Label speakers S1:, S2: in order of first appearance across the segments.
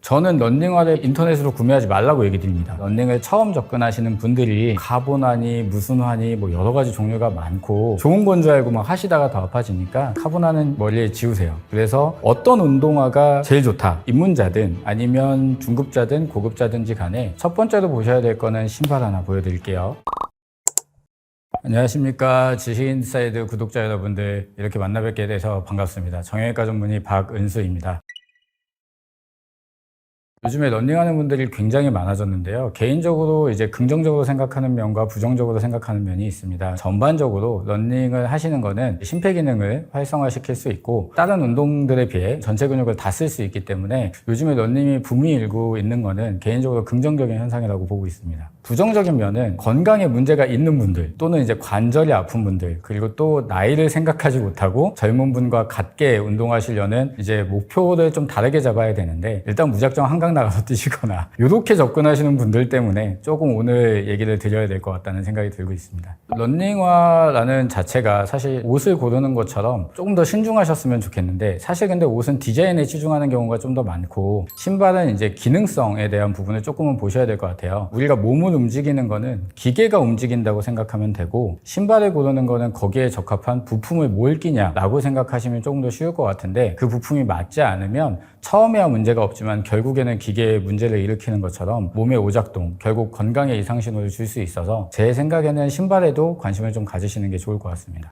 S1: 저는 런닝화를 인터넷으로 구매하지 말라고 얘기 드립니다. 런닝을 처음 접근하시는 분들이 카보나니 무슨 화니 뭐 여러 가지 종류가 많고 좋은 건 줄 알고 막 하시다가 더 아파지니까 카보나는 머리에 지우세요. 그래서 어떤 운동화가 제일 좋다, 입문자든 아니면 중급자든 고급자든지 간에 첫 번째로 보셔야 될 거는 신발 하나 보여드릴게요. 안녕하십니까, 지식인사이드 구독자 여러분들, 이렇게 만나 뵙게 돼서 반갑습니다. 정형외과 전문의 박은수입니다. 요즘에 런닝하는 분들이 굉장히 많아졌는데요. 개인적으로 이제 긍정적으로 생각하는 면과 부정적으로 생각하는 면이 있습니다. 전반적으로 런닝을 하시는 거는 심폐기능을 활성화시킬 수 있고 다른 운동들에 비해 전체 근육을 다 쓸 수 있기 때문에 요즘에 런닝이 붐이 일고 있는 거는 개인적으로 긍정적인 현상이라고 보고 있습니다. 부정적인 면은 건강에 문제가 있는 분들 또는 이제 관절이 아픈 분들, 그리고 또 나이를 생각하지 못하고 젊은 분과 같게 운동하시려는 이제 목표를 좀 다르게 잡아야 되는데 일단 무작정 한강 나가서 뛰시거나 이렇게 접근하시는 분들 때문에 조금 오늘 얘기를 드려야 될 것 같다는 생각이 들고 있습니다. 런닝화라는 자체가 사실 옷을 고르는 것처럼 조금 더 신중하셨으면 좋겠는데, 사실 근데 옷은 디자인에 치중하는 경우가 좀 더 많고 신발은 이제 기능성에 대한 부분을 조금은 보셔야 될 것 같아요. 우리가 몸을 움직이는 거는 기계가 움직인다고 생각하면 되고, 신발을 고르는 거는 거기에 적합한 부품을 뭘 끼냐라고 생각하시면 조금 더 쉬울 것 같은데, 그 부품이 맞지 않으면 처음에야 문제가 없지만 결국에는 기계에 문제를 일으키는 것처럼 몸의 오작동, 결국 건강에 이상 신호를 줄 수 있어서 제 생각에는 신발에도 관심을 좀 가지시는 게 좋을 것 같습니다.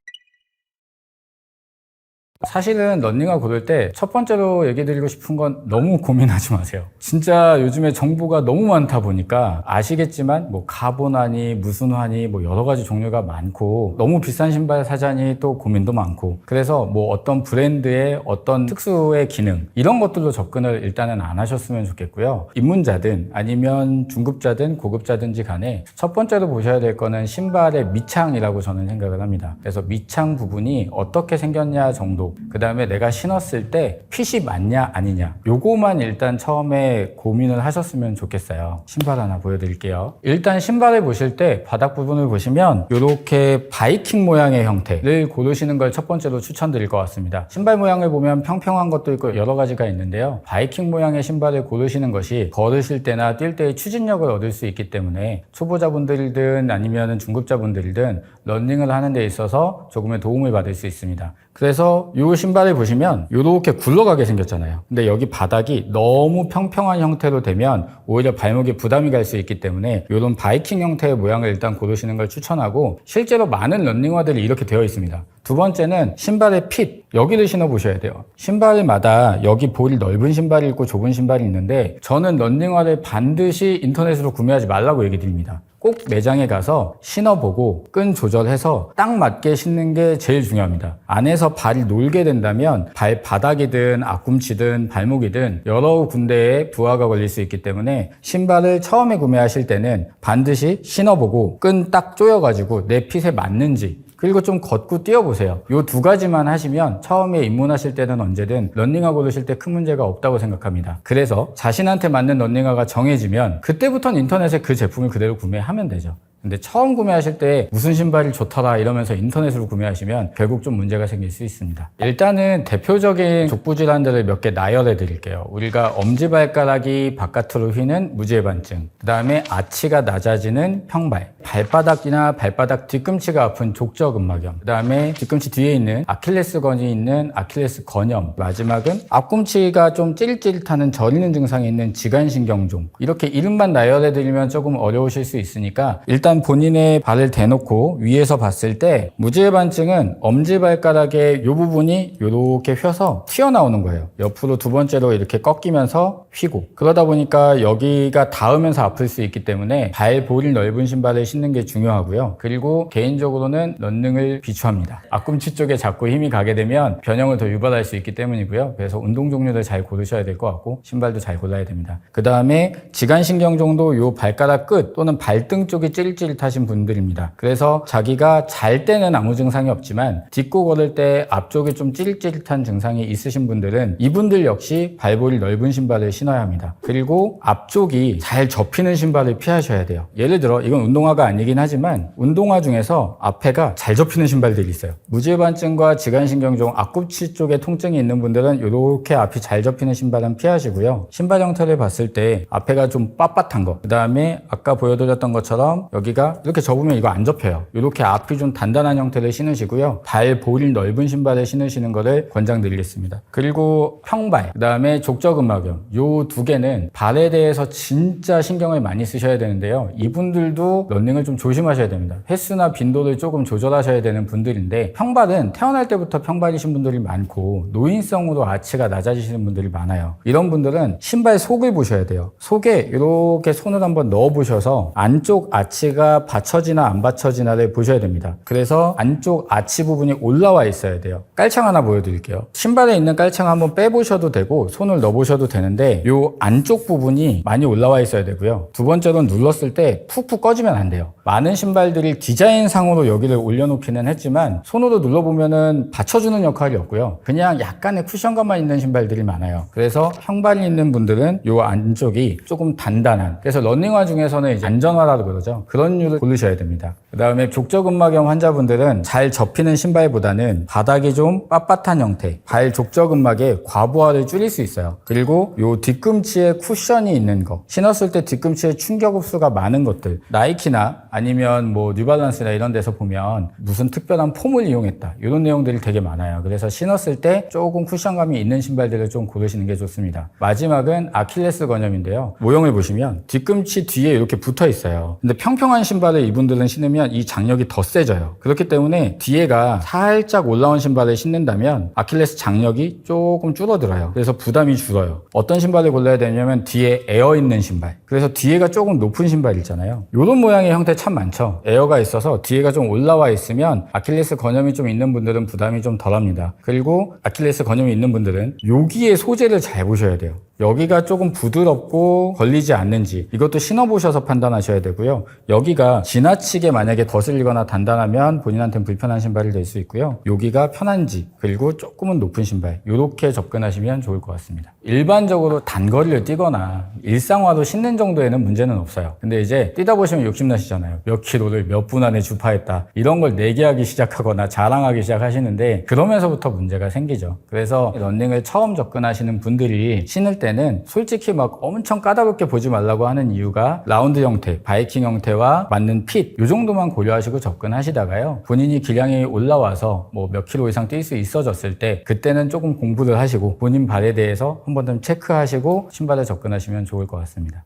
S1: 사실은 런닝화 고를 때 첫 번째로 얘기 드리고 싶은 건 너무 고민하지 마세요. 진짜 요즘에 정보가 너무 많다 보니까 아시겠지만 뭐 카보나니 무슨 화니 뭐 여러 가지 종류가 많고 너무 비싼 신발 사자니 또 고민도 많고, 그래서 뭐 어떤 브랜드의 어떤 특수의 기능 이런 것들로 접근을 일단은 안 하셨으면 좋겠고요. 입문자든 아니면 중급자든 고급자든지 간에 첫 번째로 보셔야 될 거는 신발의 밑창이라고 저는 생각을 합니다. 그래서 밑창 부분이 어떻게 생겼냐 정도, 그 다음에 내가 신었을 때 핏이 맞냐 아니냐, 요거만 일단 처음에 고민을 하셨으면 좋겠어요. 신발 하나 보여드릴게요. 일단 신발을 보실 때 바닥 부분을 보시면 이렇게 바이킹 모양의 형태를 고르시는 걸 첫 번째로 추천드릴 것 같습니다. 신발 모양을 보면 평평한 것도 있고 여러 가지가 있는데요, 바이킹 모양의 신발을 고르시는 것이 걸으실 때나 뛸 때의 추진력을 얻을 수 있기 때문에 초보자분들이든 아니면 중급자분들이든 런닝을 하는 데 있어서 조금의 도움을 받을 수 있습니다. 그래서 이 신발을 보시면 이렇게 굴러가게 생겼잖아요. 근데 여기 바닥이 너무 평평한 형태로 되면 오히려 발목에 부담이 갈 수 있기 때문에 이런 바이킹 형태의 모양을 일단 고르시는 걸 추천하고, 실제로 많은 런닝화들이 이렇게 되어 있습니다. 두 번째는 신발의 핏, 여기를 신어 보셔야 돼요. 신발마다 여기 볼이 넓은 신발이 있고 좁은 신발이 있는데, 저는 런닝화를 반드시 인터넷으로 구매하지 말라고 얘기 드립니다. 꼭 매장에 가서 신어보고 끈 조절해서 딱 맞게 신는 게 제일 중요합니다. 안에서 발이 놀게 된다면 발바닥이든 앞꿈치든 발목이든 여러 군데에 부하가 걸릴 수 있기 때문에 신발을 처음에 구매하실 때는 반드시 신어보고 끈 딱 조여가지고 내 핏에 맞는지, 그리고 좀 걷고 뛰어보세요. 이 두 가지만 하시면 처음에 입문하실 때는 언제든 런닝화 고르실 때 큰 문제가 없다고 생각합니다. 그래서 자신한테 맞는 런닝화가 정해지면 그때부터는 인터넷에 그 제품을 그대로 구매하면 되죠. 근데 처음 구매하실 때 무슨 신발이 좋더라 이러면서 인터넷으로 구매하시면 결국 좀 문제가 생길 수 있습니다. 일단은 대표적인 족부 질환들을 몇 개 나열해 드릴게요. 우리가 엄지발가락이 바깥으로 휘는 무지해반증, 그 다음에 아치가 낮아지는 평발, 발바닥이나 발바닥 뒤꿈치가 아픈 족저근막염, 그 다음에 뒤꿈치 뒤에 있는 아킬레스건이 있는 아킬레스 건염, 마지막은 앞꿈치가 좀 찌릿찌릿하는 저리는 증상이 있는 지간신경종. 이렇게 이름만 나열해 드리면 조금 어려우실 수 있으니까 일단 본인의 발을 대놓고 위에서 봤을 때 무지해반증은 엄지발가락의 이 부분이 이렇게 휘어서 튀어나오는 거예요. 옆으로 두 번째로 이렇게 꺾이면서 휘고, 그러다 보니까 여기가 닿으면서 아플 수 있기 때문에 발볼이 넓은 신발을 신는 게 중요하고요. 그리고 개인적으로는 런닝을 비추합니다. 앞꿈치 쪽에 자꾸 힘이 가게 되면 변형을 더 유발할 수 있기 때문이고요. 그래서 운동 종류를 잘 고르셔야 될 것 같고 신발도 잘 골라야 됩니다. 그 다음에 지간신경종도 이 발가락 끝 또는 발등 쪽이 찌릿찌릿 찌릿찌릿하신 분들입니다. 그래서 자기가 잘 때는 아무 증상이 없지만 딛고 걸을 때 앞쪽에 좀 찌릿찌릿한 증상이 있으신 분들은 이분들 역시 발볼이 넓은 신발을 신어야 합니다. 그리고 앞쪽이 잘 접히는 신발을 피하셔야 돼요. 예를 들어 이건 운동화가 아니긴 하지만 운동화 중에서 앞에가 잘 접히는 신발들이 있어요. 무지반증과 지간신경종 앞꿈치 쪽에 통증이 있는 분들은 이렇게 앞이 잘 접히는 신발은 피하시고요. 신발 형태를 봤을 때 앞에가 좀 빳빳한 거, 그 다음에 아까 보여드렸던 것처럼 여기가 이렇게 접으면 이거 안 접혀요. 이렇게 앞이 좀 단단한 형태를 신으시고요. 발볼이 넓은 신발을 신으시는 것을 권장드리겠습니다. 그리고 평발, 그 다음에 족저근막염, 요 두 개는 발에 대해서 진짜 신경을 많이 쓰셔야 되는데요. 이분들도 러닝을 좀 조심하셔야 됩니다. 횟수나 빈도를 조금 조절하셔야 되는 분들인데, 평발은 태어날 때부터 평발이신 분들이 많고 노인성으로 아치가 낮아지시는 분들이 많아요. 이런 분들은 신발 속을 보셔야 돼요. 속에 이렇게 손을 한번 넣어 보셔서 안쪽 아치가 받쳐지나 안 받쳐지나를 보셔야 됩니다. 그래서 안쪽 아치 부분이 올라와 있어야 돼요. 깔창 하나 보여드릴게요. 신발에 있는 깔창 한번 빼보셔도 되고 손을 넣어보셔도 되는데 이 안쪽 부분이 많이 올라와 있어야 되고요. 두 번째로는 눌렀을 때 푹푹 꺼지면 안 돼요. 많은 신발들이 디자인상으로 여기를 올려놓기는 했지만 손으로 눌러보면은 받쳐주는 역할이 없고요. 그냥 약간의 쿠션감만 있는 신발들이 많아요. 그래서 평발이 있는 분들은 이 안쪽이 조금 단단한, 그래서 러닝화 중에서는 이제 안전화라고 그러죠. 그런 류를 고르셔야 됩니다. 그 다음에 족저근막염 환자분들은 잘 접히는 신발보다는 바닥이 좀 빳빳한 형태, 발 족저근막의 과부하를 줄일 수 있어요. 그리고 요 뒤꿈치에 쿠션이 있는 거, 신었을 때 뒤꿈치에 충격 흡수가 많은 것들, 나이키나 아니면 뭐 뉴발란스나 이런 데서 보면 무슨 특별한 폼을 이용했다 이런 내용들이 되게 많아요. 그래서 신었을 때 조금 쿠션감이 있는 신발들을 좀 고르시는 게 좋습니다. 마지막은 아킬레스 건염인데요. 모형을 보시면 뒤꿈치 뒤에 이렇게 붙어 있어요. 근데 평평한 신발을 이분들은 신으면 이 장력이 더 세져요. 그렇기 때문에 뒤에가 살짝 올라온 신발을 신는다면 아킬레스 장력이 조금 줄어들어요. 그래서 부담이 줄어요. 어떤 신발을 골라야 되냐면 뒤에 에어 있는 신발, 그래서 뒤에가 조금 높은 신발 있잖아요. 이런 모양의 형태 참 많죠. 에어가 있어서 뒤에가 좀 올라와 있으면 아킬레스 건염이 좀 있는 분들은 부담이 좀 덜합니다. 그리고 아킬레스 건염이 있는 분들은 여기에 소재를 잘 보셔야 돼요. 여기가 조금 부드럽고 걸리지 않는지 이것도 신어보셔서 판단하셔야 되고요. 여기가 지나치게 만약에 거슬리거나 단단하면 본인한테는 불편한 신발이 될 수 있고요. 여기가 편한지, 그리고 조금은 높은 신발, 이렇게 접근하시면 좋을 것 같습니다. 일반적으로 단거리를 뛰거나 일상화로 신는 정도에는 문제는 없어요. 근데 이제 뛰다 보시면 욕심나시잖아요. 몇 킬로를 몇 분 안에 주파했다, 이런 걸 내기하기 시작하거나 자랑하기 시작하시는데 그러면서부터 문제가 생기죠. 그래서 러닝을 처음 접근하시는 분들이 신을 때는 솔직히 막 엄청 까다롭게 보지 말라고 하는 이유가 라운드 형태, 바이킹 형태와 맞는 핏, 이 정도만 고려하시고 접근하시다가요, 본인이 기량이 올라와서 뭐 몇 킬로 이상 뛸 수 있어졌을 때 그때는 조금 공부를 하시고 본인 발에 대해서 한 번 더 체크하시고 신발에 접근하시면 좋을 것 같습니다.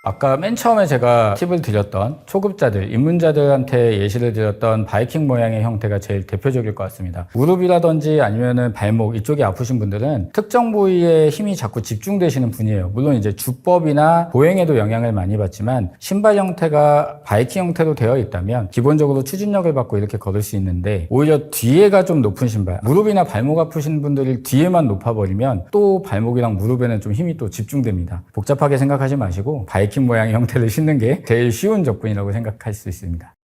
S1: 아까 맨 처음에 제가 팁을 드렸던 초급자들, 입문자들한테 예시를 드렸던 바이킹 모양의 형태가 제일 대표적일 것 같습니다. 무릎이라든지 아니면은 발목 이쪽이 아프신 분들은 특정 부위에 힘이 자꾸 집중되시는 분이에요. 물론 이제 주법이나 보행에도 영향을 많이 받지만 신발 형태가 바이킹 형태로 되어 있다면 기본적으로 추진력을 받고 이렇게 걸을 수 있는데, 오히려 뒤에가 좀 높은 신발, 무릎이나 발목 아프신 분들이 뒤에만 높아버리면 또 발목이랑 무릎에는 좀 힘이 또 집중됩니다. 복잡하게 생각하지 마시고 바이킹 모양의 형태를 신는 게 제일 쉬운 접근이라고 생각할 수 있습니다.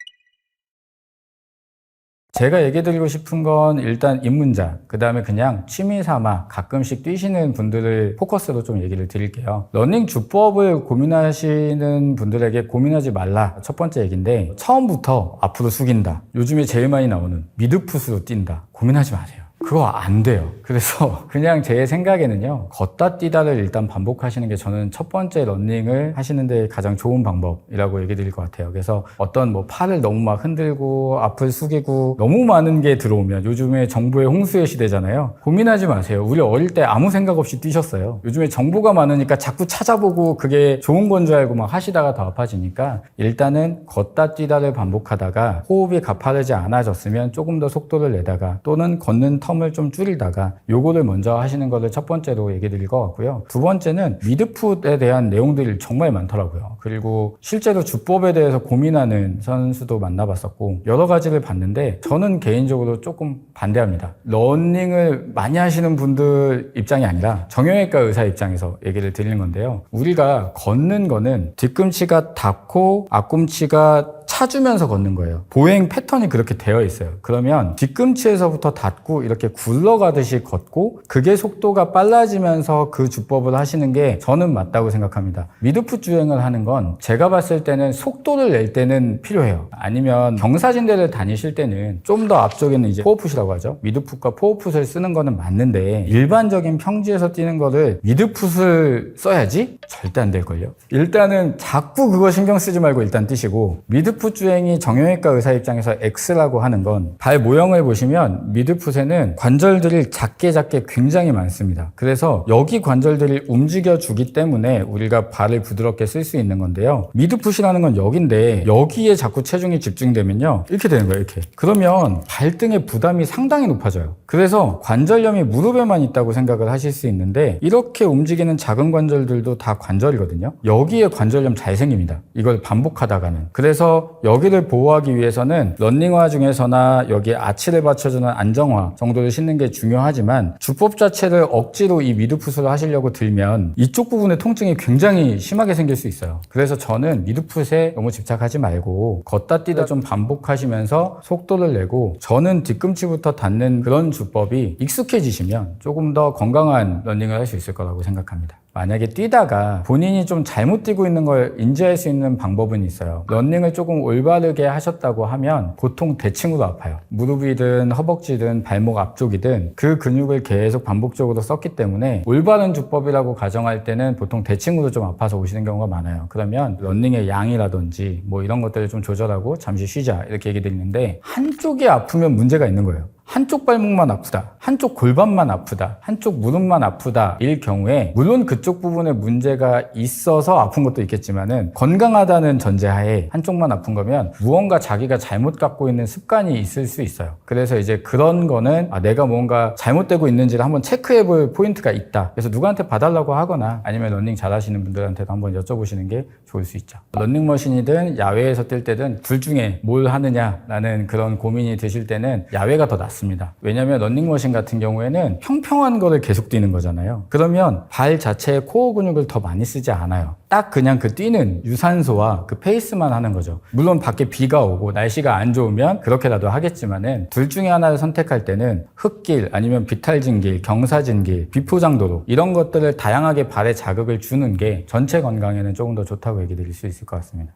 S1: 제가 얘기 드리고 싶은 건 일단 입문자, 그 다음에 그냥 취미 삼아 가끔씩 뛰시는 분들을 포커스로 좀 얘기를 드릴게요. 러닝 주법을 고민하시는 분들에게 고민하지 말라, 첫 번째 얘기인데, 처음부터 앞으로 숙인다, 요즘에 제일 많이 나오는 미드풋으로 뛴다, 고민하지 마세요. 그거 안 돼요. 그래서 그냥 제 생각에는요, 걷다 뛰다를 일단 반복하시는 게 저는 첫 번째 러닝을 하시는데 가장 좋은 방법이라고 얘기 드릴 것 같아요. 그래서 어떤 뭐 팔을 너무 막 흔들고 앞을 숙이고 너무 많은 게 들어오면, 요즘에 정보의 홍수의 시대잖아요. 고민하지 마세요. 우리 어릴 때 아무 생각 없이 뛰셨어요. 요즘에 정보가 많으니까 자꾸 찾아보고 그게 좋은 건 줄 알고 막 하시다가 더 아파지니까 일단은 걷다 뛰다를 반복하다가 호흡이 가파르지 않아졌으면 조금 더 속도를 내다가, 또는 걷는 텀을 좀 줄이다가, 요거를 먼저 하시는 거를 첫 번째로 얘기 드릴 것 같고요. 두 번째는 미드풋에 대한 내용들이 정말 많더라고요. 그리고 실제로 주법에 대해서 고민하는 선수도 만나봤었고 여러 가지를 봤는데 저는 개인적으로 조금 반대합니다. 러닝을 많이 하시는 분들 입장이 아니라 정형외과 의사 입장에서 얘기를 드리는 건데요. 우리가 걷는 거는 뒤꿈치가 닿고 앞꿈치가 차주면서 걷는 거예요. 보행 패턴이 그렇게 되어 있어요. 그러면 뒤꿈치에서부터 닫고 이렇게 굴러가듯이 걷고 그게 속도가 빨라지면서 그 주법을 하시는 게 저는 맞다고 생각합니다. 미드풋 주행을 하는 건 제가 봤을 때는 속도를 낼 때는 필요해요. 아니면 경사진대를 다니실 때는 좀 더 앞쪽에는 이제 포어풋이라고 하죠. 미드풋과 포어풋을 쓰는 거는 맞는데 일반적인 평지에서 뛰는 거를 미드풋을 써야지? 절대 안 될걸요. 일단은 자꾸 그거 신경 쓰지 말고 일단 뛰시고, 미드풋 주행이 정형외과 의사 입장에서 X라고 하는 건 발 모형을 보시면 미드풋에는 관절들이 작게 굉장히 많습니다. 그래서 여기 관절들이 움직여 주기 때문에 우리가 발을 부드럽게 쓸 수 있는 건데요. 미드풋이라는 건 여기인데 여기에 자꾸 체중이 집중되면요, 이렇게 되는 거예요. 이렇게. 그러면 발등의 부담이 상당히 높아져요. 그래서 관절염이 무릎에만 있다고 생각을 하실 수 있는데 이렇게 움직이는 작은 관절들도 다 관절이거든요. 여기에 관절염 잘 생깁니다. 이걸 반복하다가는. 그래서 여기를 보호하기 위해서는 러닝화 중에서나 여기에 아치를 받쳐주는 안정화 정도를 신는 게 중요하지만, 주법 자체를 억지로 이 미드풋으로 하시려고 들면 이쪽 부분에 통증이 굉장히 심하게 생길 수 있어요. 그래서 저는 미드풋에 너무 집착하지 말고 걷다 뛰다 좀 반복하시면서 속도를 내고, 저는 뒤꿈치부터 닿는 그런 주법이 익숙해지시면 조금 더 건강한 러닝을 할 수 있을 거라고 생각합니다. 만약에 뛰다가 본인이 좀 잘못 뛰고 있는 걸 인지할 수 있는 방법은 있어요. 러닝을 조금 올바르게 하셨다고 하면 보통 대칭으로 아파요. 무릎이든 허벅지든 발목 앞쪽이든 그 근육을 계속 반복적으로 썼기 때문에 올바른 주법이라고 가정할 때는 보통 대칭으로 좀 아파서 오시는 경우가 많아요. 그러면 러닝의 양이라든지 뭐 이런 것들을 좀 조절하고 잠시 쉬자 이렇게 얘기 드리는데, 한쪽이 아프면 문제가 있는 거예요. 한쪽 발목만 아프다, 한쪽 골반만 아프다, 한쪽 무릎만 아프다 일 경우에, 물론 그쪽 부분에 문제가 있어서 아픈 것도 있겠지만은 건강하다는 전제하에 한쪽만 아픈 거면 무언가 자기가 잘못 갖고 있는 습관이 있을 수 있어요. 그래서 이제 그런 거는 내가 뭔가 잘못되고 있는지를 한번 체크해 볼 포인트가 있다. 그래서 누구한테 봐달라고 하거나 아니면 러닝 잘 하시는 분들한테도 한번 여쭤보시는 게 좋을 수 있죠. 러닝머신이든 야외에서 뛸 때든 둘 중에 뭘 하느냐라는 그런 고민이 드실 때는 야외가 더 낫습니다. 왜냐하면 러닝머신 같은 경우에는 평평한 거를 계속 뛰는 거잖아요. 그러면 발 자체에 코어 근육을 더 많이 쓰지 않아요. 딱 그냥 그 뛰는 유산소와 그 페이스만 하는 거죠. 물론 밖에 비가 오고 날씨가 안 좋으면 그렇게라도 하겠지만은, 둘 중에 하나를 선택할 때는 흙길 아니면 비탈진 길, 경사진 길, 비포장도로 이런 것들을 다양하게 발에 자극을 주는 게 전체 건강에는 조금 더 좋다고 얘기 드릴 수 있을 것 같습니다.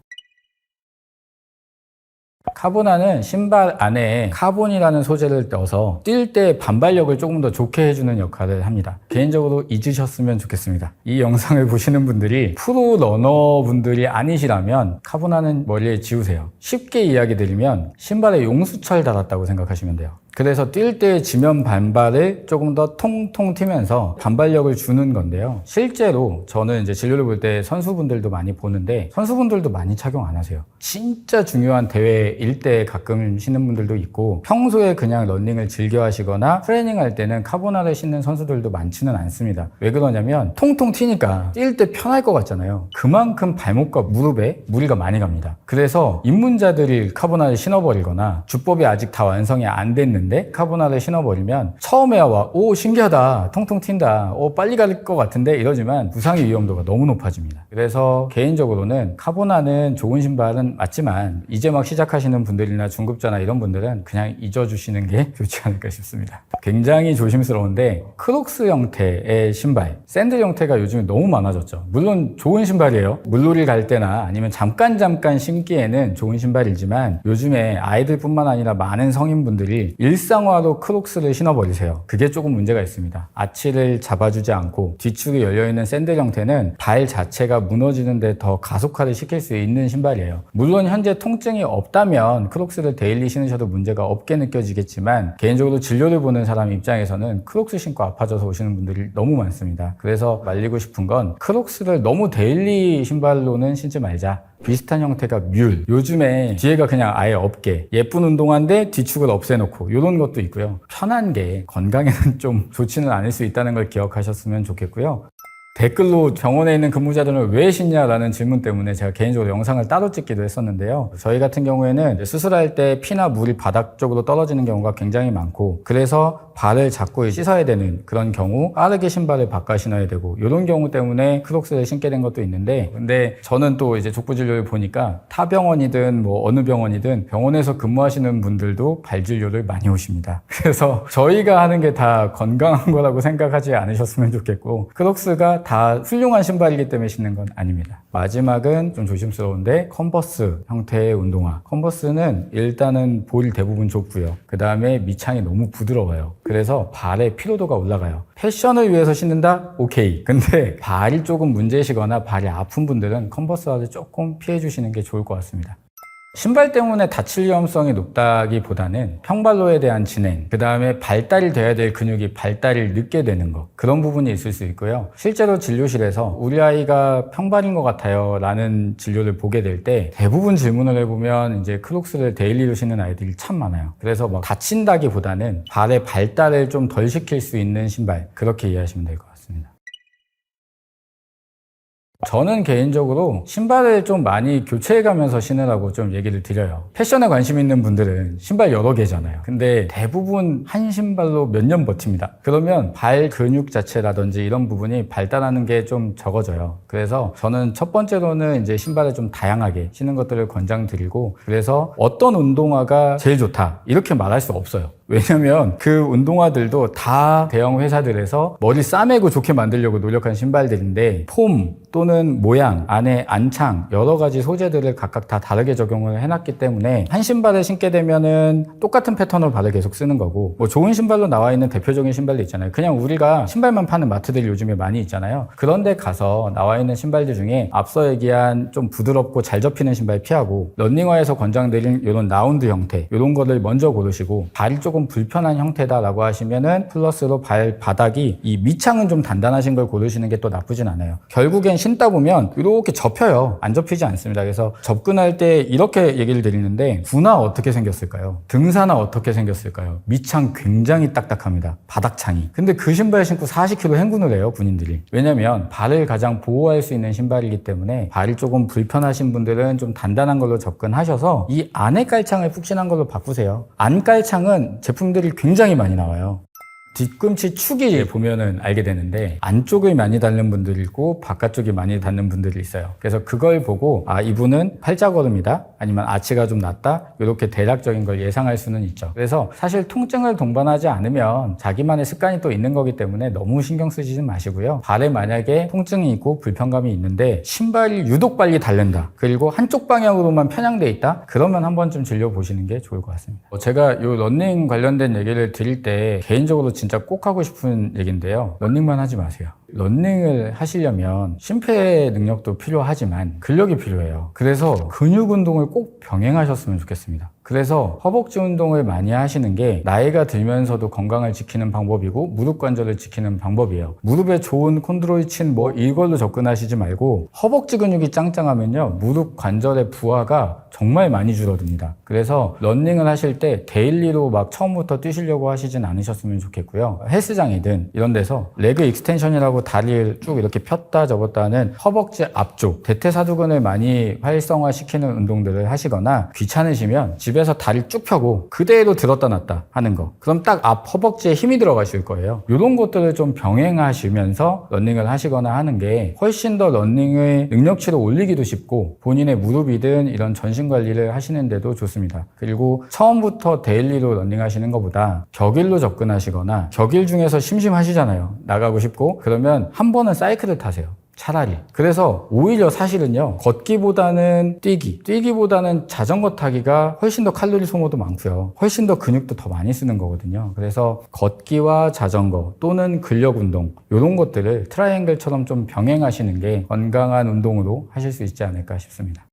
S1: 카보나는 신발 안에 카본이라는 소재를 넣어서 뛸 때 반발력을 조금 더 좋게 해주는 역할을 합니다. 개인적으로 잊으셨으면 좋겠습니다. 이 영상을 보시는 분들이 프로 러너 분들이 아니시라면 카보나는 머리에 지우세요. 쉽게 이야기 드리면 신발에 용수철 달았다고 생각하시면 돼요. 그래서 뛸 때 지면 반발을 조금 더 통통 튀면서 반발력을 주는 건데요. 실제로 저는 이제 진료를 볼 때 선수분들도 많이 보는데 선수분들도 많이 착용 안 하세요. 진짜 중요한 대회일 때 가끔 신는 분들도 있고, 평소에 그냥 러닝을 즐겨 하시거나 트레이닝 할 때는 카보나를 신는 선수들도 많지는 않습니다. 왜 그러냐면 통통 튀니까 뛸 때 편할 것 같잖아요. 그만큼 발목과 무릎에 무리가 많이 갑니다. 그래서 입문자들이 카보나를 신어버리거나 주법이 아직 다 완성이 안 됐는데 카보나를 신어버리면 처음에야 오 신기하다, 통통 튄다, 빨리 갈 것 같은데 이러지만 부상의 위험도가 너무 높아집니다. 그래서 개인적으로는 카보나는 좋은 신발은 맞지만 이제 막 시작하시는 분들이나 중급자나 이런 분들은 그냥 잊어주시는 게 좋지 않을까 싶습니다. 굉장히 조심스러운데, 크록스 형태의 신발, 샌들 형태가 요즘에 너무 많아졌죠. 물론 좋은 신발이에요. 물놀이 갈 때나 아니면 잠깐 신기에는 좋은 신발이지만, 요즘에 아이들뿐만 아니라 많은 성인분들이 일상화로 크록스를 신어버리세요. 그게 조금 문제가 있습니다. 아치를 잡아주지 않고 뒤축이 열려있는 샌들 형태는 발 자체가 무너지는데 더 가속화를 시킬 수 있는 신발이에요. 물론 현재 통증이 없다면 크록스를 데일리 신으셔도 문제가 없게 느껴지겠지만, 개인적으로 진료를 보는 사람 입장에서는 크록스 신고 아파져서 오시는 분들이 너무 많습니다. 그래서 말리고 싶은 건, 크록스를 너무 데일리 신발로는 신지 말자. 비슷한 형태가 뮬, 요즘에 뒤에가 그냥 아예 없게 예쁜 운동화인데 뒤축을 없애놓고 이런 것도 있고요. 편한 게 건강에는 좀 좋지는 않을 수 있다는 걸 기억하셨으면 좋겠고요. 댓글로 병원에 있는 근무자들은 왜 신냐라는 질문 때문에 제가 개인적으로 영상을 따로 찍기도 했었는데요. 저희 같은 경우에는 수술할 때 피나 물이 바닥 쪽으로 떨어지는 경우가 굉장히 많고, 그래서 발을 자꾸 씻어야 되는 그런 경우 빠르게 신발을 바꿔 신어야 되고 이런 경우 때문에 크록스를 신게 된 것도 있는데, 근데 저는 또 이제 족부 진료를 보니까 타 병원이든 뭐 어느 병원이든 병원에서 근무하시는 분들도 발 진료를 많이 오십니다. 그래서 저희가 하는 게 다 건강한 거라고 생각하지 않으셨으면 좋겠고, 크록스가 다 훌륭한 신발이기 때문에 신는 건 아닙니다. 마지막은 좀 조심스러운데 컨버스 형태의 운동화. 컨버스는 일단은 볼이 대부분 좁고요. 그 다음에 밑창이 너무 부드러워요. 그래서 발의 피로도가 올라가요. 패션을 위해서 신는다? 오케이. 근데 발이 조금 문제시거나 발이 아픈 분들은 컨버스화를 조금 피해 주시는 게 좋을 것 같습니다. 신발 때문에 다칠 위험성이 높다기보다는 평발로에 대한 진행, 그 다음에 발달이 돼야 될 근육이 발달을 늦게 되는 거, 그런 부분이 있을 수 있고요. 실제로 진료실에서 우리 아이가 평발인 것 같아요 라는 진료를 보게 될 때 대부분 질문을 해보면 이제 크록스를 데일리로 신는 아이들이 참 많아요. 그래서 막 다친다기보다는 발의 발달을 좀 덜 시킬 수 있는 신발, 그렇게 이해하시면 될 것 같습니다. 저는 개인적으로 신발을 좀 많이 교체해가면서 신으라고 좀 얘기를 드려요. 패션에 관심 있는 분들은 신발 여러 개잖아요. 근데 대부분 한 신발로 몇 년 버팁니다. 그러면 발 근육 자체라든지 이런 부분이 발달하는 게 좀 적어져요. 그래서 저는 첫 번째로는 이제 신발을 좀 다양하게 신는 것들을 권장드리고, 그래서 어떤 운동화가 제일 좋다 이렇게 말할 수 없어요. 왜냐면 그 운동화들도 다 대형 회사들에서 머리 싸매고 좋게 만들려고 노력한 신발들인데, 폼 또는 모양, 안에 안창 여러 가지 소재들을 각각 다 다르게 적용을 해놨기 때문에 한 신발을 신게 되면은 똑같은 패턴으로 발을 계속 쓰는 거고, 뭐 좋은 신발로 나와 있는 대표적인 신발도 있잖아요. 그냥 우리가 신발만 파는 마트들이 요즘에 많이 있잖아요. 그런데 가서 나와 있는 신발들 중에 앞서 얘기한 좀 부드럽고 잘 접히는 신발 피하고, 런닝화에서 권장드린 이런 라운드 형태 이런 거를 먼저 고르시고, 발이 조금 불편한 형태다라고 하시면은 플러스로 발바닥이 이 밑창은 좀 단단하신 걸 고르시는 게 또 나쁘진 않아요. 결국엔 신다 보면 이렇게 접혀요. 안 접히지 않습니다. 그래서 접근할 때 이렇게 얘기를 드리는데, 구나 어떻게 생겼을까요? 등사나 어떻게 생겼을까요? 밑창 굉장히 딱딱합니다. 바닥창이. 근데 그 신발 신고 40km 행군을 해요, 군인들이. 왜냐면 발을 가장 보호할 수 있는 신발이기 때문에 발이 조금 불편하신 분들은 좀 단단한 걸로 접근하셔서 이 안에 깔창을 푹신한 걸로 바꾸세요. 안 깔창은 제품들이 굉장히 많이 나와요. 뒤꿈치 축이 보면은 알게 되는데 안쪽을 많이 닳는 분들이 있고 바깥쪽이 많이 닳는 분들이 있어요. 그래서 그걸 보고 아, 이분은 팔자걸음이다, 아니면 아치가 좀 낮다, 이렇게 대략적인 걸 예상할 수는 있죠. 그래서 사실 통증을 동반하지 않으면 자기만의 습관이 또 있는 거기 때문에 너무 신경 쓰시지 마시고요. 발에 만약에 통증이 있고 불편감이 있는데 신발이 유독 빨리 닳는다, 그리고 한쪽 방향으로만 편향돼 있다, 그러면 한 번쯤 진료보시는 게 좋을 것 같습니다. 제가 이 러닝 관련된 얘기를 드릴 때 개인적으로 진짜 꼭 하고 싶은 얘기인데요. 러닝만 하지 마세요. 러닝을 하시려면 심폐 능력도 필요하지만 근력이 필요해요. 그래서 근육 운동을 꼭 병행하셨으면 좋겠습니다. 그래서 허벅지 운동을 많이 하시는 게 나이가 들면서도 건강을 지키는 방법이고 무릎 관절을 지키는 방법이에요. 무릎에 좋은 콘드로이친 뭐 이걸로 접근하시지 말고, 허벅지 근육이 짱짱하면요 무릎 관절의 부하가 정말 많이 줄어듭니다. 그래서 러닝을 하실 때 데일리로 막 처음부터 뛰시려고 하시진 않으셨으면 좋겠고요. 헬스장이든 이런 데서 레그 익스텐션이라고 다리를 쭉 이렇게 폈다 접었다 하는 허벅지 앞쪽 대퇴사두근을 많이 활성화시키는 운동들을 하시거나, 귀찮으시면 집에서 다리 쭉 펴고 그대로 들었다 놨다 하는 거, 그럼 딱 앞 허벅지에 힘이 들어가실 거예요. 이런 것들을 좀 병행하시면서 러닝을 하시거나 하는 게 훨씬 더 러닝의 능력치를 올리기도 쉽고 본인의 무릎이든 이런 전신 관리를 하시는데도 좋습니다. 그리고 처음부터 데일리로 러닝 하시는 것보다 격일로 접근하시거나, 격일 중에서 심심하시잖아요. 나가고 싶고. 그러면 한 번은 사이클을 타세요. 차라리. 그래서 오히려 사실은요, 걷기보다는 뛰기보다는 자전거 타기가 훨씬 더 칼로리 소모도 많고요, 훨씬 더 근육도 더 많이 쓰는 거거든요. 그래서 걷기와 자전거 또는 근력 운동, 이런 것들을 트라이앵글처럼 좀 병행하시는 게 건강한 운동으로 하실 수 있지 않을까 싶습니다.